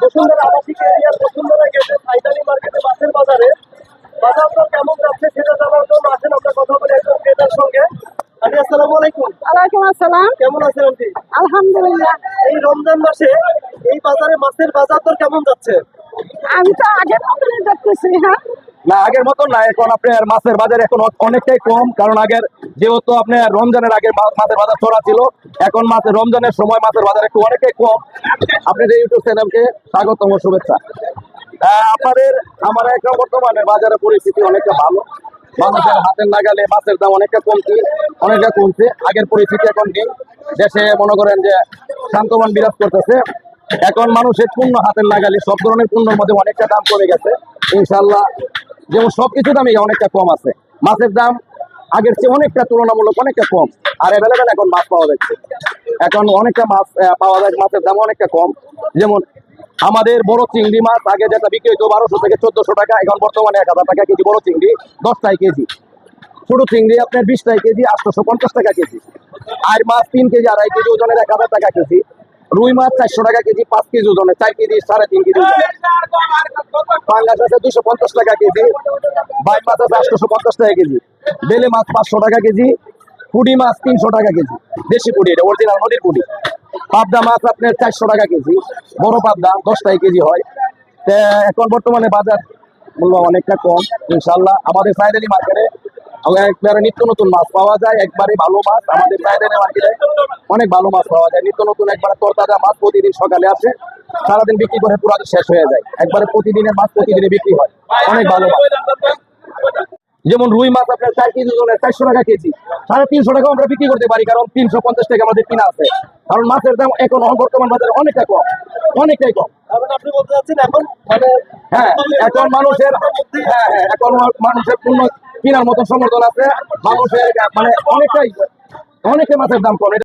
বসুন্ধরা আবাসিক এরিয়ার বসুন্ধরা গেটে ফাইনালি মার্কেটে মাছের বাজারে বাজার দর কেমন যাচ্ছে সেটা জানার জন্য আসেন আমরা কথা বলি একজন ক্রেতার সঙ্গে। আন্টি আসসালামু আলাইকুম। ওয়ালাইকুম আসসালাম। কেমন আছেন আন্টি? আলহামদুলিল্লাহ। এই রমজান মাসে এই বাজারে মাছের বাজার দর কেমন যাচ্ছে? আমি তো আগের মতনই দেখতেছি। হ্যাঁ, না, আগের মতন না। এখন আপনার মাছের বাজার এখন অনেকটাই কম, কারণ আগের যেহেতু আপনার রমজানের আগে মাছের বাজার চড়া ছিল, এখন মাছের রমজানের সময় মাছের বাজার একটু অনেকটাই কম। আপনাদের ইউটিউব চ্যানেলকে স্বাগতম ও শুভেচ্ছা। আমার এখন বর্তমানে বাজারের পরিস্থিতি অনেকটা ভালো। মানুষের হাতের নাগালে মাছের দাম অনেকটা কমছে। আগের পরিস্থিতি এখন নেই। দেশে মনে করেন যে শান্তমান বিরাজ করতেছে। এখন মানুষের পূর্ণ হাতের নাগালে সব ধরনের পণ্যের মধ্যে অনেকটা দাম কমে গেছে ইনশাল্লাহ। যেমন সবকিছু দামই অনেকটা কম আছে। মাছের দাম আগের চেয়ে অনেকটা তুলনামূলক অনেকটা কম, আর অ্যাভেলেবেল এখন মাছ পাওয়া যাচ্ছে। এখন অনেকটা মাছ পাওয়া যায়, মাছের দাম অনেকটা কম। যেমন আমাদের বড় চিংড়ি মাছ আগে যেটা বিক্রি হতো 1200 থেকে 1400 টাকা, এখন বর্তমানে 1000 টাকা কেজি বড় চিংড়ি, 10 টাকা কেজি। ছোট চিংড়ি আপনার 20 টাকা কেজি, 850 টাকা কেজি। আর মাছ 3 কেজি 2.5 কেজি ওজনের 1000 টাকা কেজি। রুই মাছ 400 টাকা কেজি, 5 কেজি ওজনে, 4 কেজি 3.5 কেজি ওজনে। পাঙ্গাস আছে 250 টাকা কেজি, বাইক মাছ আছে 850 টাকা কেজি, বেলে মাছ 500 টাকা কেজি, পুঁটি মাছ 300 টাকা কেজি, দেশি পুঁটি, এটা অরিজিনাল নদীর পুঁটি। পাবদা মাছ আপনার 400 টাকা কেজি, বড় পাবদা 10 টাকা কেজি হয়। এখন বর্তমানে বাজার মূল্য অনেকটা কম ইনশাল্লাহ। আমাদের সাইদালি মার্কেটে একবারে নিত্য নতুন মাছ পাওয়া যায়, একবারে ভালো মাছ। আমাদের সাইদালি মার্কেটে অনেক ভালো মাছ পাওয়া যায়, নিত্য নতুন একবারে তরতাজা মাছ প্রতিদিন সকালে আসে, সারাদিন বিক্রি করে পুরো শেষ হয়ে যায়। একবারে প্রতিদিনের মাছ প্রতিদিনে বিক্রি হয়, অনেক ভালো মাছ। যেমন রুই মাছ আপনার 4 কেজি ওজনের 400 টাকা কেজি, 350 টাকা আমরা বিক্রি করতে পারি, কারণ 350 টাকা আমাদের কিনা আছে। কারণ মাছের দাম এখন বর্তমান বাজারে অনেকটাই কম। আপনি বলতে চাচ্ছেন এখন মানে হ্যাঁ, এখন মানুষের পূর্ণ কেনার মতো সমর্থন আছে। মানুষের মানে অনেকটাই মাছের দাম কম।